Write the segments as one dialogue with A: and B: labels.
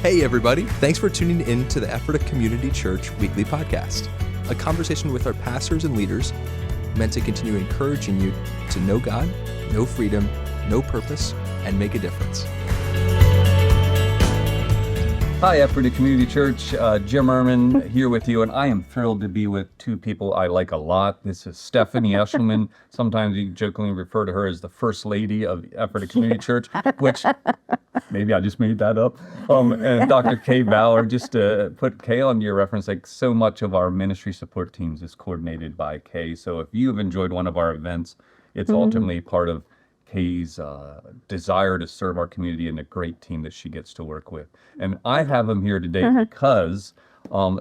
A: Hey everybody, thanks for tuning in to the Ephrata Community Church weekly podcast, a conversation with our pastors and leaders meant to continue encouraging you to know God, know freedom, know purpose, and make a difference.
B: Hi, Ephrata Community Church. Jim Ehrman here with you, and I am thrilled to be with two people I like a lot. This is Stephanie Eshleman. Sometimes you jokingly refer to her as the First Lady of Ephrata Community Church, which maybe I just made that up. And Dr. Kay Bauer, just to put Kay on your reference, like so much of our ministry support teams is coordinated by Kay. So if you have enjoyed one of our events, it's ultimately part of Kay's desire to serve our community and a great team that she gets to work with. And I have them here today because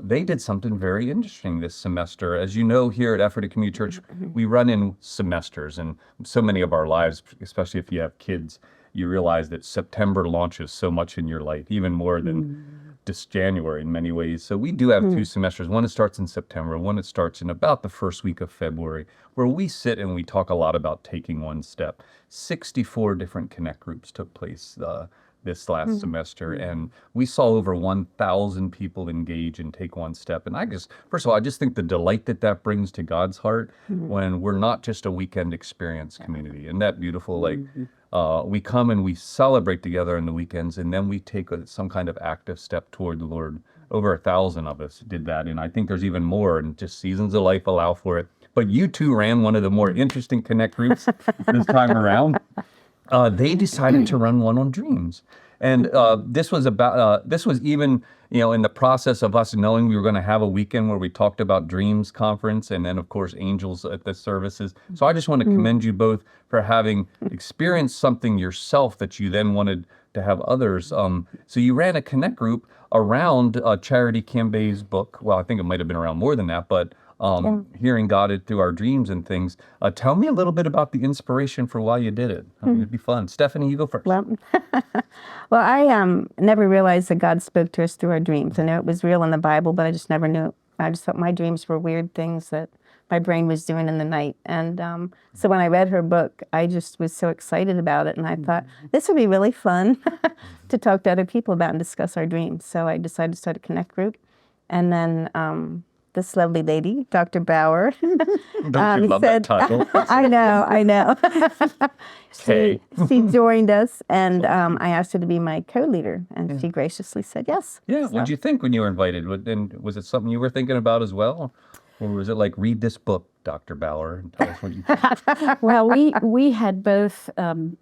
B: they did something very interesting this semester. As you know, here at Ephrata Community Church, we run in semesters, and so many of our lives, especially if you have kids, you realize that September launches so much in your life, even more than this January in many ways. So we do have two semesters. One that starts in September, one that starts in about the first week of February, where we sit and we talk a lot about taking one step. 64 different connect groups took place this last semester, and we saw over 1,000 people engage and take one step. And first of all, I just think the delight that brings to God's heart when we're not just a weekend experience community. And that beautiful, we come and we celebrate together on the weekends, and then we take some kind of active step toward the Lord. Over 1,000 of us did that, and I think there's even more, and just seasons of life allow for it. But you two ran one of the more interesting connect groups this time around. They decided to run one on dreams. And this was even, in the process of us knowing we were going to have a weekend where we talked about Dreams Conference and then, of course, Angels at the services. So I just want to commend you both for having experienced something yourself that you then wanted to have others. So you ran a connect group around Charity Kayembe's book. Well, I think it might have been around more than that, but hearing God through our dreams and things. Tell me a little bit about the inspiration for why you did it. It'd be fun. Stephanie, you go first.
C: Well, I never realized that God spoke to us through our dreams. I know it was real in the Bible, but I just never knew. I just thought my dreams were weird things that my brain was doing in the night. And so when I read her book, I just was so excited about it. And I thought, this would be really fun to talk to other people about and discuss our dreams. So I decided to start a connect group. And then this lovely lady, Dr. Bauer,
B: Don't you love that title?
C: I know.
B: Kay.
C: She joined us, and I asked her to be my co-leader, and she graciously said yes.
B: Yeah, what'd you think when you were invited? And was it something you were thinking about as well? Or was it like, read this book, Dr. Bauer, and tell us what you think?
D: Well, we had both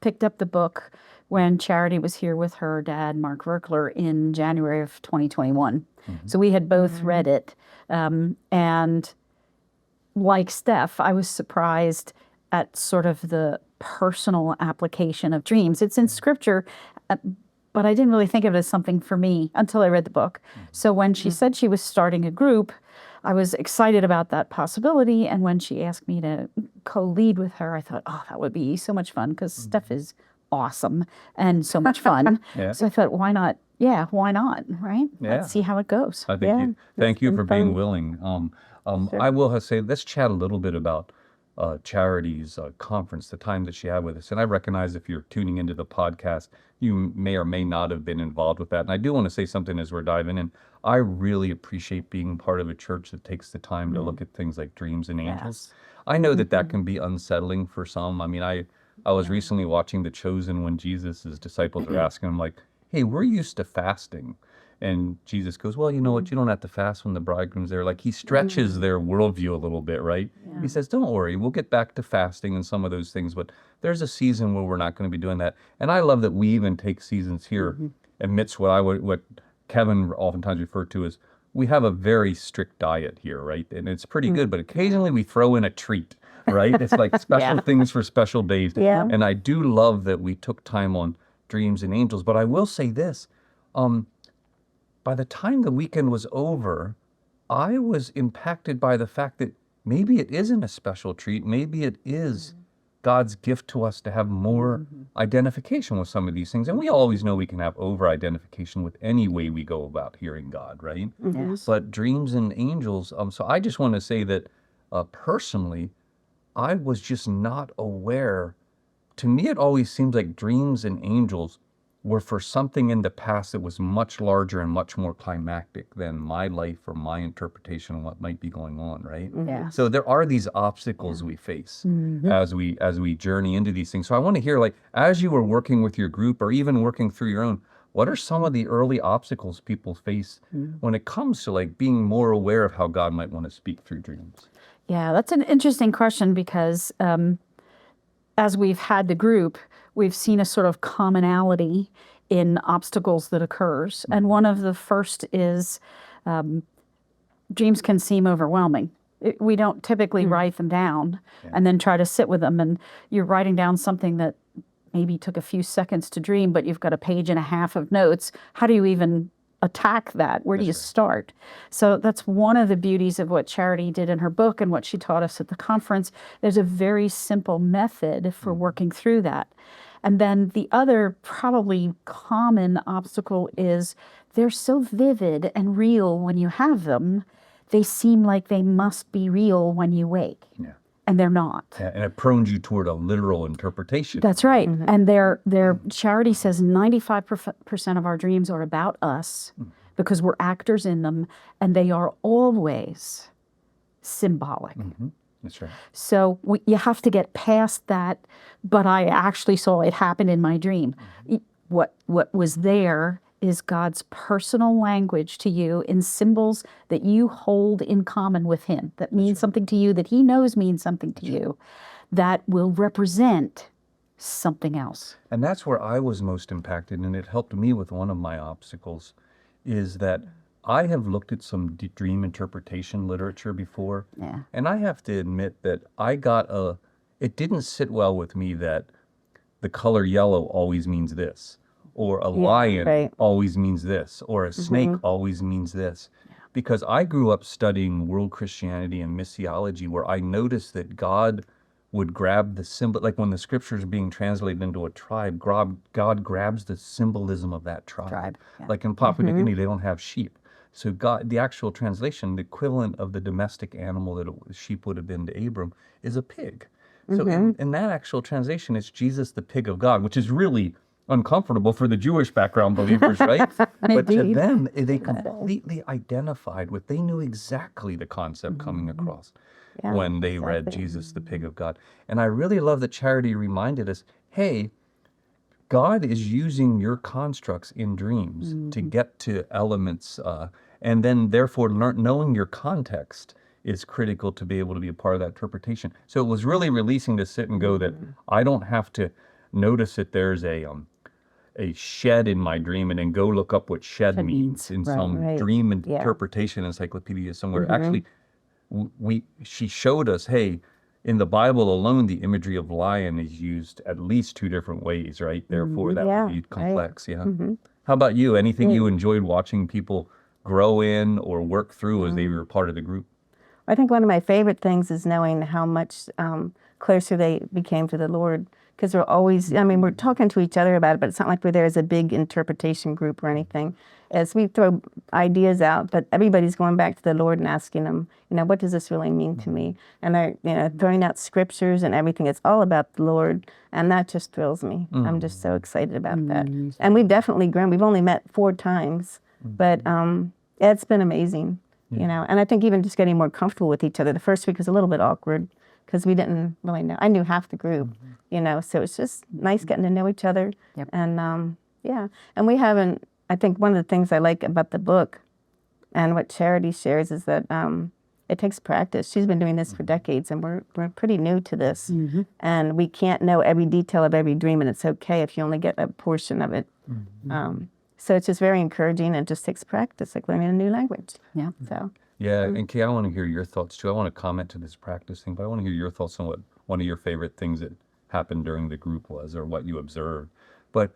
D: picked up the book when Charity was here with her dad, Mark Virkler, in January of 2021. So we had both read it. And like Steph, I was surprised at sort of the personal application of dreams. It's in scripture, but I didn't really think of it as something for me until I read the book. So when she said she was starting a group, I was excited about that possibility. And when she asked me to co-lead with her, I thought, oh, that would be so much fun, because Steph is awesome and so much fun. So I thought, why not? Yeah, why not, right?
B: Yeah.
D: Let's see how it goes.
B: I think thank you for being willing.
C: Sure.
B: I will say, let's chat a little bit about Charity's conference, the time that she had with us. And I recognize if you're tuning into the podcast, you may or may not have been involved with that. And I do want to say something as we're diving in. I really appreciate being part of a church that takes the time to look at things like dreams and angels. I know that can be unsettling for some. I mean, I was recently watching The Chosen when Jesus' disciples were asking him, like, hey, we're used to fasting. And Jesus goes, well, you know what? You don't have to fast when the bridegroom's there. Like, he stretches their worldview a little bit, right? He says, don't worry, we'll get back to fasting and some of those things, but there's a season where we're not going to be doing that. And I love that we even take seasons here amidst what Kevin oftentimes referred to as, we have a very strict diet here, right? And it's pretty good, but occasionally we throw in a treat, right? It's like special things for special days.
C: Yeah.
B: And I do love that we took time on dreams and angels. But I will say this, by the time the weekend was over, I was impacted by the fact that maybe it isn't a special treat. Maybe it is God's gift to us to have more identification with some of these things. And we always know we can have over-identification with any way we go about hearing God, right?
C: Yes.
B: But dreams and angels, so I just want to say that personally, I was just not aware. To me, it always seems like dreams and angels were for something in the past that was much larger and much more climactic than my life or my interpretation of what might be going on, right?
D: Yeah.
B: So there are these obstacles we face as we journey into these things. So I want to hear, like, as you were working with your group or even working through your own, what are some of the early obstacles people face when it comes to like being more aware of how God might want to speak through dreams?
D: Yeah, that's an interesting question because as we've had the group, we've seen a sort of commonality in obstacles that occurs. And one of the first is dreams can seem overwhelming. We don't typically write them down and then try to sit with them. And you're writing down something that maybe took a few seconds to dream, but you've got a page and a half of notes. How do you even attack that? Where do you start? So that's one of the beauties of what Charity did in her book and what she taught us at the conference. There's a very simple method for working through that. And then the other probably common obstacle is they're so vivid and real when you have them, they seem like they must be real when you wake.
B: Yeah.
D: And they're not.
B: Yeah, and it prones you toward a literal interpretation.
D: That's right. And Charity says 95% of our dreams are about us because we're actors in them, and they are always symbolic.
B: That's right.
D: So you have to get past that, but I actually saw it happen in my dream. What was there is God's personal language to you in symbols that you hold in common with him, that means something to you, that he knows means something to you, that will represent something else.
B: And that's where I was most impacted, and it helped me with one of my obstacles, is that I have looked at some dream interpretation literature before, and I have to admit that it didn't sit well with me that the color yellow always means this, or a lion always means this, or a snake always means this. Because I grew up studying world Christianity and missiology, where I noticed that God would grab the symbol, like when the scriptures are being translated into a tribe, God grabs the symbolism of that tribe. Like in Papua New Guinea, they don't have sheep. So God, the actual translation, the equivalent of the domestic animal that a sheep would have been to Abram, is a pig. So in that actual translation, it's Jesus, the pig of God, which is really uncomfortable for the Jewish background believers, right? But to them, they completely identified with, they knew exactly the concept coming across when they read Jesus, the pig of God. And I really love that Charity reminded us, hey, God is using your constructs in dreams to get to elements, and then therefore knowing your context is critical to be able to be a part of that interpretation. So it was really releasing to sit and go that I don't have to notice that there's a shed in my dream and then go look up what shed means in some dream interpretation encyclopedia somewhere. Actually, she showed us, hey, in the Bible alone, the imagery of lion is used at least 2 different ways, right? Therefore, that would be complex. How about you? Anything you enjoyed watching people grow in or work through as they were part of the group?
C: I think one of my favorite things is knowing how much closer they became to the Lord, because we're always, we're talking to each other about it, but it's not like we're there as a big interpretation group or anything. As we throw ideas out, but everybody's going back to the Lord and asking him, what does this really mean to me? And they're, throwing out scriptures and everything. It's all about the Lord, and that just thrills me. I'm just so excited about that. And we've definitely grown. We've only met 4 times, but it's been amazing. And I think even just getting more comfortable with each other. The first week was a little bit awkward because we didn't really know. I knew half the group, so it's just nice getting to know each other. And and we haven't, I think one of the things I like about the book and what Charity shares is that it takes practice. She's been doing this for decades, and we're pretty new to this. And we can't know every detail of every dream, and it's okay if you only get a portion of it. So it's just very encouraging, and it just takes practice, like learning a new language.
B: And Kay, I want to hear your thoughts too. I want to comment to this practice thing, but I want to hear your thoughts on what one of your favorite things that happened during the group was, or what you observed. But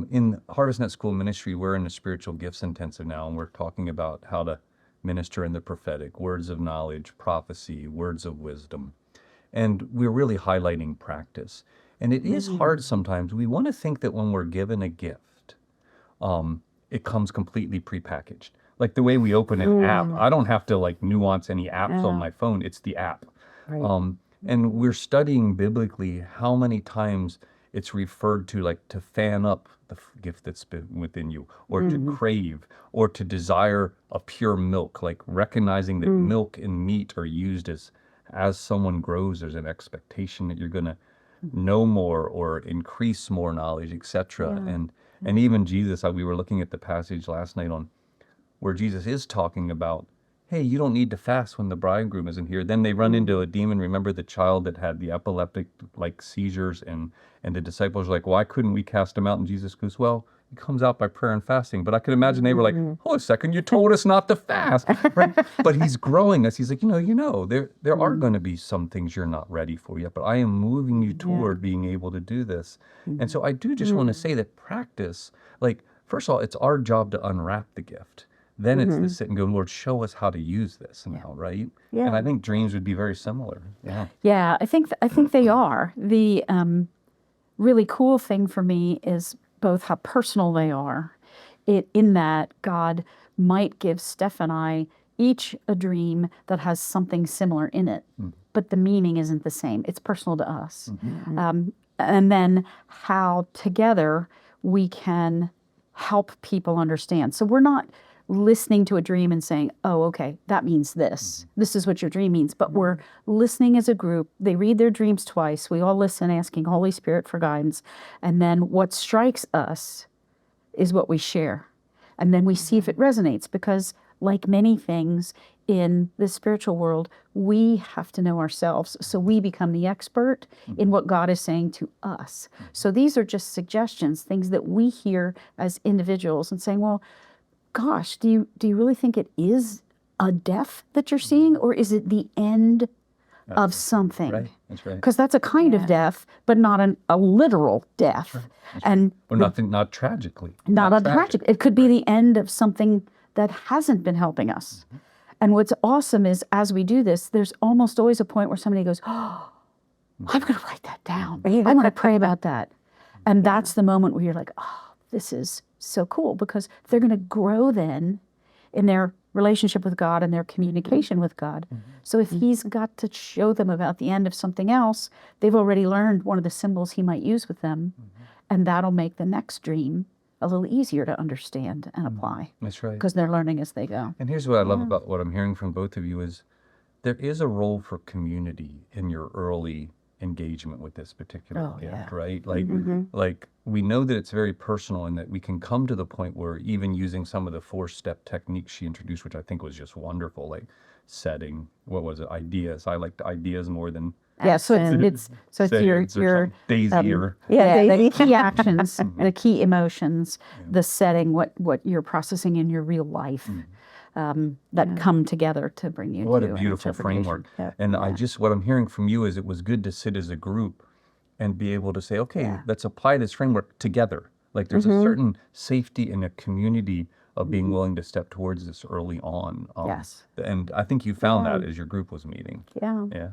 B: in Harvest Net School Ministry, we're in a spiritual gifts intensive now, and we're talking about how to minister in the prophetic, words of knowledge, prophecy, words of wisdom. And we're really highlighting practice. And it is hard sometimes. We want to think that when we're given a gift, it comes completely prepackaged. Like the way we open an app, I don't have to nuance any apps on my phone. It's the app. And we're studying biblically how many times it's referred to to fan up the gift that's been within you, or to crave, or to desire a pure milk, like recognizing that milk and meat are used as someone grows, there's an expectation that you're going to know more or increase more knowledge, etc. And even Jesus, we were looking at the passage last night on where Jesus is talking about, hey, you don't need to fast when the bridegroom isn't here. Then they run into a demon. Remember the child that had the epileptic like seizures, and the disciples are like, why couldn't we cast him out? And Jesus goes, well, he comes out by prayer and fasting. But I can imagine they were like, hold a second, you told us not to fast. Right? But he's growing us. He's like, there are going to be some things you're not ready for yet, but I am moving you toward being able to do this. And so I do just want to say that practice, like, first of all, it's our job to unwrap the gift. Then it's to sit and go, Lord, show us how to use this now, right?
C: Yeah.
B: And I think dreams would be very similar. Yeah.
D: Yeah, I think they are. The really cool thing for me is both how personal they are, in that God might give Steph and I each a dream that has something similar in it, but the meaning isn't the same. It's personal to us. And then how together we can help people understand. So we're not listening to a dream and saying, oh, okay, that means this. This is what your dream means. But we're listening as a group. They read their dreams twice. We all listen, asking Holy Spirit for guidance. And then what strikes us is what we share. And then we see if it resonates, because like many things in the spiritual world, we have to know ourselves. So we become the expert in what God is saying to us. So these are just suggestions, things that we hear as individuals and saying, well, gosh, do you really think it is a death that you're seeing, or is it the end of something?
B: Right. That's right.
D: Because that's a kind of death, but not a literal death.
B: Right.
D: And
B: or not tragically.
D: Not tragic. It could be the end of something that hasn't been helping us. And what's awesome is, as we do this, there's almost always a point where somebody goes, oh, I'm going to write that down. I'm going to pray about that. And that's the moment where you're like, oh, this is so cool, because they're going to grow then in their relationship with God and their communication with God. So if he's got to show them about the end of something else, they've already learned one of the symbols he might use with them, and that'll make the next dream a little easier to understand and apply.
B: That's right.
D: Because they're learning as they go.
B: And here's what I love about what I'm hearing from both of you is there is a role for community in your early engagement with this particular gift, right? Like we know that it's very personal, and that we can come to the point where even using some of the 4-step techniques she introduced, which I think was just wonderful, like setting, what was it, ideas. I liked ideas more than
D: so it's your
B: Daisy or
D: the key actions, the key emotions, the setting, what you're processing in your real life. That come together to bring you
B: what
D: to
B: a beautiful framework.
C: Yeah.
B: And what I'm hearing from you is it was good to sit as a group and be able to say, okay, let's apply this framework together. Like there's a certain safety in a community of being willing to step towards this early on.
C: Yes.
B: And I think you found that as your group was meeting.
C: Yeah.
B: Yeah.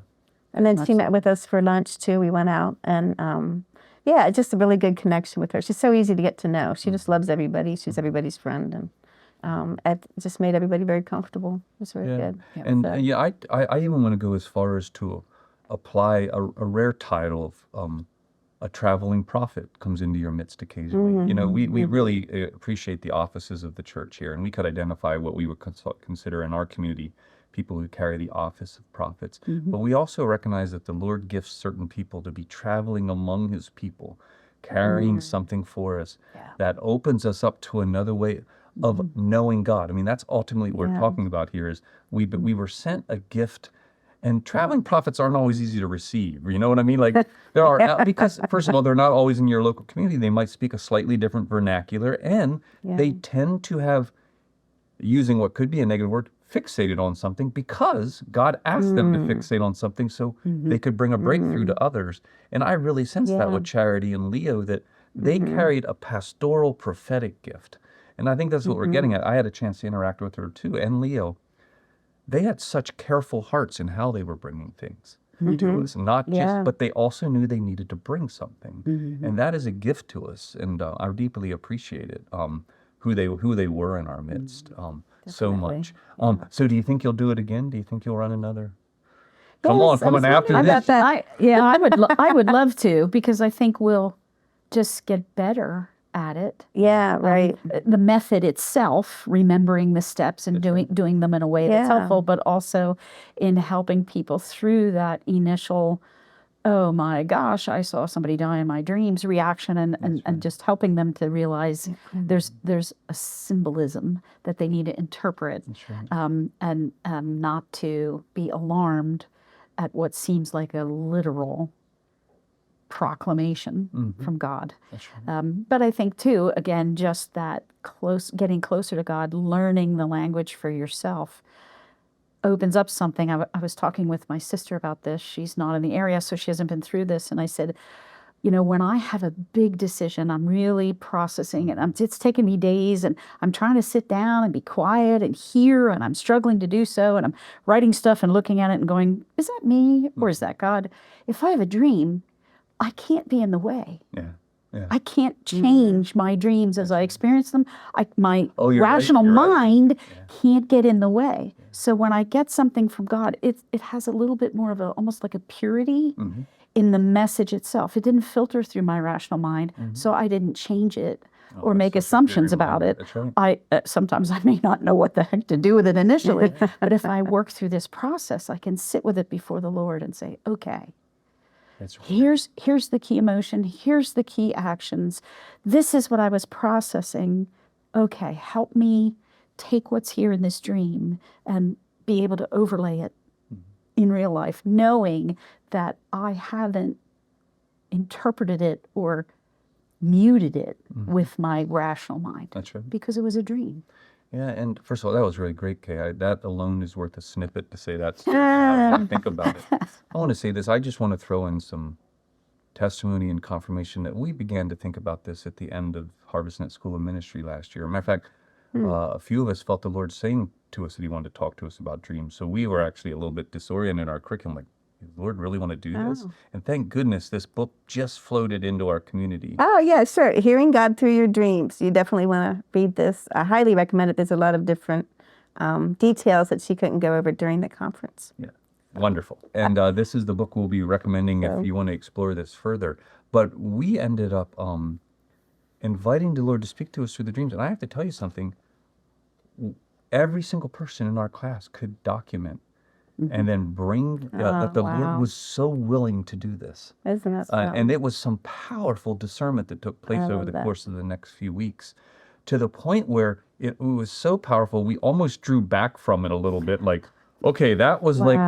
C: And then she met with us for lunch too. We went out, and just a really good connection with her. She's so easy to get to know. She just loves everybody. She's everybody's friend, and it just made everybody very comfortable. It was very good.
B: I even want to go as far as to apply a rare title of a traveling prophet comes into your midst occasionally. We really appreciate the offices of the church here, and we could identify what we would consider in our community people who carry the office of prophets. But we also recognize that the Lord gifts certain people to be traveling among his people, carrying something for us that opens us up to another way of knowing God. I mean, that's ultimately what we're talking about here is we were sent a gift, and traveling prophets aren't always easy to receive. You know what I mean? Like there are, because first of all, they're not always in your local community. They might speak a slightly different vernacular, and they tend to have, using what could be a negative word, fixated on something because God asked them to fixate on something so they could bring a breakthrough to others. And I really sense that with Charity and Leo, that they carried a pastoral prophetic gift. And I think that's what we're getting at. I had a chance to interact with her too, and Leo. They had such careful hearts in how they were bringing things to us, not just, but they also knew they needed to bring something. And that is a gift to us, and I deeply appreciate it, who they were in our midst. So much. So do you think you'll do it again? Do you think you'll run another? Come on, coming after this.
D: I would love to, because I think we'll just get better at it.
C: Yeah, right.
D: The method itself, remembering the steps and doing them in a way that's
C: Yeah.
D: helpful, but also in helping people through that initial, oh my gosh, I saw somebody die in my dreams reaction, and just helping them to realize there's a symbolism that they need to interpret, and not to be alarmed at what seems like a literal proclamation from God. But I think too, again, just that getting closer to God, learning the language for yourself opens up something. I was talking with my sister about this. She's not in the area, so she hasn't been through this. And I said, when I have a big decision, I'm really processing it. It's taken me days, and I'm trying to sit down and be quiet and hear, and I'm struggling to do so. And I'm writing stuff and looking at it and going, is that me or is that God? If I have a dream, I can't be in the way.
B: Yeah.
D: I can't change my dreams as I experience them. My
B: You're
D: rational
B: right.
D: mind can't get in the way. So when I get something from God, it has a little bit more of almost like a purity in the message itself. It didn't filter through my rational mind, so I didn't change it or make assumptions about it.
B: That's right.
D: Sometimes I may not know what the heck to do with it initially, but if I work through this process, I can sit with it before the Lord and say, okay,
B: That's right.
D: here's the key emotion, here's the key actions. This is what I was processing. Okay, help me take what's here in this dream and be able to overlay it in real life, knowing that I haven't interpreted it or muted it with my rational mind.
B: That's right.
D: Because it was a dream.
B: Yeah, and first of all, that was really great, Kay. That alone is worth a snippet to say that's how I think about it. I want to say this. I just want to throw in some testimony and confirmation that we began to think about this at the end of HarvestNet School of Ministry last year. Matter of fact, a few of us felt the Lord saying to us that he wanted to talk to us about dreams. So we were actually a little bit disoriented in our curriculum, like, does the Lord really want to do this? And thank goodness this book just floated into our community.
C: Oh, yeah, sure. Hearing God Through Your Dreams. You definitely want to read this. I highly recommend it. There's a lot of different details that she couldn't go over during the conference.
B: Yeah, wonderful. And this is the book we'll be recommending if you want to explore this further. But we ended up inviting the Lord to speak to us through the dreams. And I have to tell you something. Every single person in our class could document and then bring that the Lord was so willing to do this.
C: Isn't that so?
B: And it was some powerful discernment that took place over the course of the next few weeks, to the point where it was so powerful we almost drew back from it a little bit, like, okay, that was like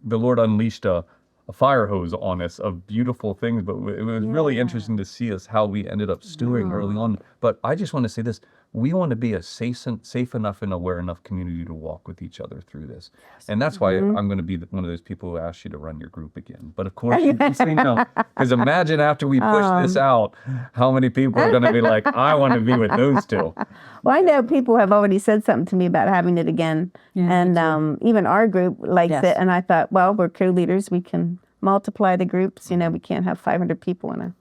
B: the Lord unleashed a fire hose on us of beautiful things, but it was really interesting to see us how we ended up stewing early on. But I just want to say this. We want to be a safe enough and aware enough community to walk with each other through this. And that's why I'm going to be one of those people who asks you to run your group again. But of course, you can say no. Because imagine after we push this out, how many people are going to be like, I want to be with those two.
C: Well, I know people have already said something to me about having it again.
D: Yeah,
C: and even our group likes
D: Yes.
C: it. And I thought, well, we're co-leaders. We can multiply the groups. We can't have 500 people in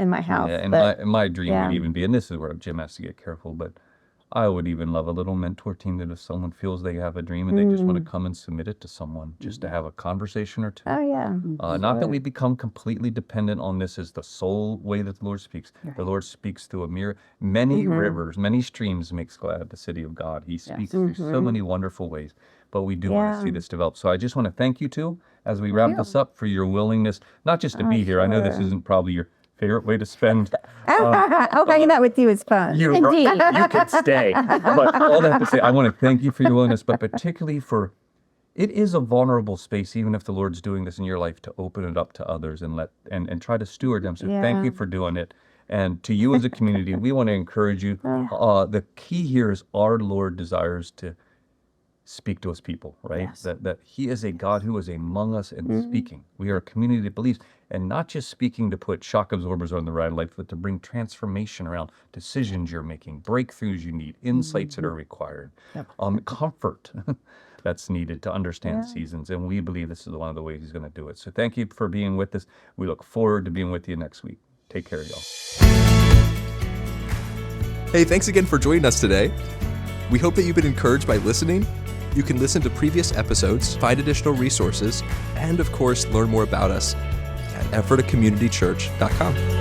C: my house.
B: Yeah, and
C: but,
B: my dream would even be, and this is where Jim has to get careful, but I would even love a little mentor team that if someone feels they have a dream and they just want to come and submit it to someone, just to have a conversation or two.
C: Oh, yeah.
B: Not that we become completely dependent on this as the sole way that the Lord speaks.
D: Right.
B: The Lord speaks through many rivers, many streams makes glad the city of God. He speaks through so many wonderful ways, but we do want to see this develop. So I just want to thank you two as we wrap this up for your willingness, not just to be here. I know this isn't probably your favorite way to spend.
C: Hanging out with you is fun.
B: You can stay. But all that to say, I want to thank you for your willingness, but particularly for, it is a vulnerable space, even if the Lord's doing this in your life, to open it up to others and try to steward them. So thank you for doing it. And to you as a community, we want to encourage you. The key here is our Lord desires to speak to us people, right?
D: Yes.
B: That he is a God who is among us and speaking. We are a community that believes, and not just speaking to put shock absorbers on the right life, but to bring transformation around decisions you're making, breakthroughs you need, insights that are required, comfort that's needed to understand seasons. And we believe this is one of the ways he's going to do it. So thank you for being with us. We look forward to being with you next week. Take care, y'all.
A: Hey, thanks again for joining us today. We hope that you've been encouraged by listening. You can listen to previous episodes, find additional resources, and of course, learn more about us at EphphathaCommunityChurch.com.